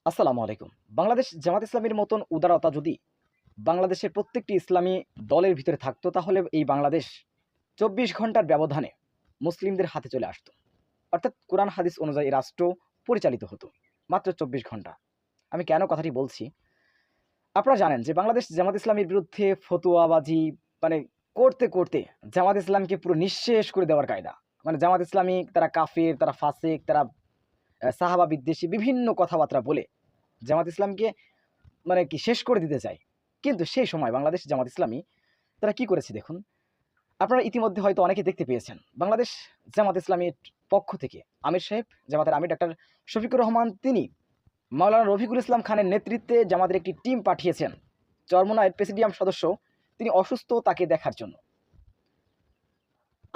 আসসালামু আলাইকুম। বাংলাদেশ জামাত ইসলামীর মতন উদারতা যদি বাংলাদেশের প্রত্যেকটি ইসলামী দলের ভিতরে থাকতো, তাহলে এই বাংলাদেশ ২৪ ঘন্টার ব্যবধানে মুসলিমদের হাতে চলে আসতো। অর্থাৎ কোরআন হাদিস অনুযায়ী রাষ্ট্র পরিচালিত হতো। মাত্র ২৪ ঘন্টা। আমি কেন কথাটি বলছি? আপনারা জানেন যে বাংলাদেশ জামাত ইসলামীর বিরুদ্ধে ফতোয়াবাজি মানে করতে জামাত ইসলামকে পুরো নিঃশেষ করে দেওয়ার কায়দা। মানে জামাত ইসলামী তারা কাফের, তারা ফাসেক, তারা সাহাবা বিদ্বেষী বিভিন্ন কথাবার্তা বলে জামাত ইসলামকে মানে কি শেষ করে দিতে চায়। কিন্তু সেই সময় বাংলাদেশ জামাত ইসলামী তারা কি করেছে দেখুন। আপনারা ইতিমধ্যে হয়তো অনেকে দেখতে পেয়েছেন। বাংলাদেশ জামাত ইসলামীর পক্ষ থেকে আমির সাহেব, জামাতের আমির ডাক্তার শফিকুর রহমান, তিনি মাওলানা রফিকুল ইসলাম খানের নেতৃত্বে জামাতের একটি টিম পাঠিয়েছেন চরমোনাইয়ের প্রেসিডিয়াম সদস্য, তিনি অসুস্থ, তাকে দেখার জন্য।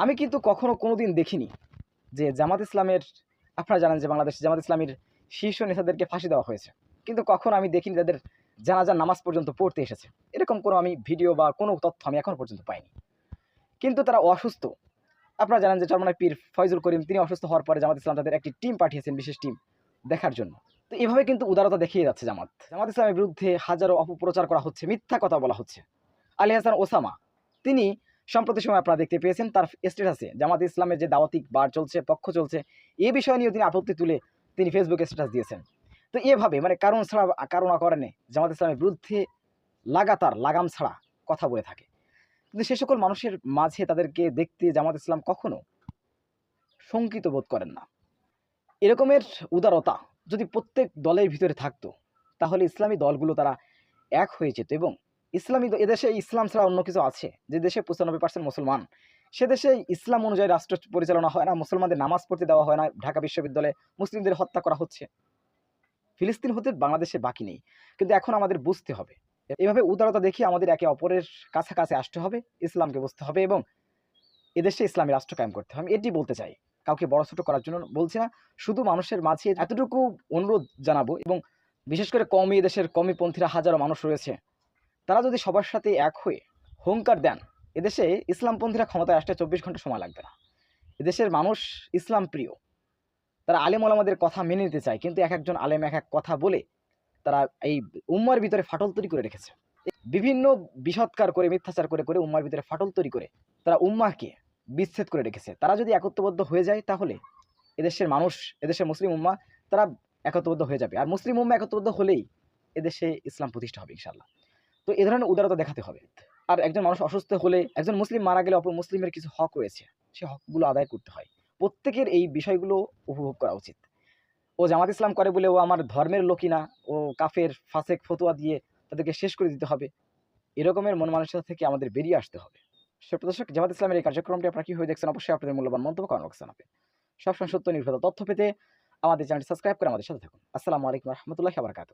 আমি কিন্তু কখনো কোনোদিন দেখিনি যে জামাত ইসলামের, আপনারা জানেন যে বাংলাদেশ জামাত ইসলামীর শীর্ষ নেতাদেরকে ফাঁসি দেওয়া হয়েছে, কিন্তু কখনো আমি দেখিনি তাদের জানাজার নামাজ পর্যন্ত পড়তে এসেছে। এরকম কোনো আমি ভিডিও বা কোনো তথ্য আমি এখনো পর্যন্ত পাইনি। কিন্তু তারা অসুস্থ। আপনারা জানেন যে চরমোনাই পীর ফয়জুল করিম, তিনি অসুস্থ হওয়ার পরে জামাত ইসলাম তাদের একটি টিম পাঠিয়েছেন, বিশেষ টিম দেখার জন্য। তো এভাবে কিন্তু উদারতা দেখিয়ে যাচ্ছে জামাত। জামাত ইসলামের বিরুদ্ধে হাজারো অপপ্রচার করা হচ্ছে, মিথ্যা কথা বলা হচ্ছে। আলী হাসান ওসামা, তিনি সম্প্রতি সময় আপনারা দেখতে পেয়েছেন তার স্ট্যাটাসে জামাত ইসলামের যে দাওয়াতিক বার চলছে, পক্ষ চলছে, এই বিষয় নিয়েও তিনি আপত্তি তুলে তিনি ফেসবুকে স্ট্যাটাস দিয়েছেন। তো এভাবে মানে কারণ ছাড়া কারণ অকারণে জামাত ইসলামের বিরুদ্ধে লাগাতার লাগাম ছাড়া কথা বলে থাকে। কিন্তু সে সকল মানুষের মাঝে তাদেরকে দেখতে জামাত ইসলাম কখনো শঙ্কিত বোধ করেন না। এরকমের উদারতা যদি প্রত্যেক দলের ভিতরে থাকতো, তাহলে ইসলামী দলগুলো তারা এক হয়ে যেত। এবং এদেশে ইসলাম ছাড়া অন্য কিছু আছে? যে দেশে ৯৫% মুসলমান, সে দেশে ইসলাম অনুযায়ী রাষ্ট্র পরিচালনা হয় না, মুসলমানদের নামাজ পড়তে দেওয়া হয় না, ঢাকা বিশ্ববিদ্যালয়ে মুসলিমদের হত্যা করা হচ্ছে। ফিলিস্তিন হতে বাংলাদেশে বাকি নেই। কিন্তু এখন আমাদের বুঝতে হবে, এভাবে উদারতা দেখিয়ে আমাদের একে অপরের কাছাকাছি আসতে হবে, ইসলামকে বুঝতে হবে এবং এদেশে ইসলামী রাষ্ট্র কায়েম করতে হবে। আমি এটি বলতে চাই। কাউকে বড় ছোট করার জন্য বলছি না, শুধু মানুষের মাঝে এতটুকু অনুরোধ জানাবো। এবং বিশেষ করে কওমি, এদেশের কওমিপন্থীরা হাজারো মানুষ রয়েছে, তারা যদি সবার সাথে এক হয়ে হুঙ্কার দেন, এদেশে ইসলামপন্থীরা ক্ষমতায় আসতে ২৪ ঘন্টা সময় লাগবে না। এদেশের মানুষ ইসলাম প্রিয়, তারা আলেম ওলামাদের কথা মেনে নিতে চায়, কিন্তু এক একজন আলেম এক এক কথা বলে তারা এই উম্মার ভিতরে ফাটল তৈরি করে রেখেছে। বিভিন্ন বিষৎকার করে, মিথ্যাচার করে করে উম্মার ভিতরে ফাটল তৈরি করে তারা উম্মাহকে বিচ্ছেদ করে রেখেছে। তারা যদি একত্রবদ্ধ হয়ে যায়, তাহলে এদেশের মানুষ, এদেশের মুসলিম উম্মাহ, তারা একত্রবদ্ধ হয়ে যাবে। আর মুসলিম উম্মাহ একত্রবদ্ধ হলেই এদেশে ইসলাম প্রতিষ্ঠা হবে ইনশাআল্লাহ। তো এ ধরনের উদারতা দেখাতে হবে। আর একজন মানুষ অসুস্থ হলে, একজন মুসলিম মারা গেলে অপর মুসলিমের কিছু হক রয়েছে, সেই হকগুলো আদায় করতে হয়। প্রত্যেকের এই বিষয়গুলো উপভোগ করা উচিত। ও জামাত ইসলাম করে বলে ও আমার ধর্মের লোকই না, ও কাফের, ফাসেক, ফতোয়া দিয়ে তাদেরকে শেষ করে দিতে হবে, এরকমের মন মানসিকতা থেকে আমাদের বেরিয়ে আসতে হবে। সুপ্রিয় দর্শক, জামাত ইসলামের এই কার্যক্রমটি আপনারা কীভাবে দেখছেন, অবশ্যই আপনাদের মূল্যবান মন্তব্য কমেন্ট বক্সে জানাবেন। সবসময় সত্য নির্ভর তথ্য পেতে আমাদের চ্যানেলটি সাবস্ক্রাইব করে আমাদের সাথে থাকুন। আসসালামু আলাইকুম ওয়া রাহমাতুল্লাহি ওয়া বারাকাতুহু।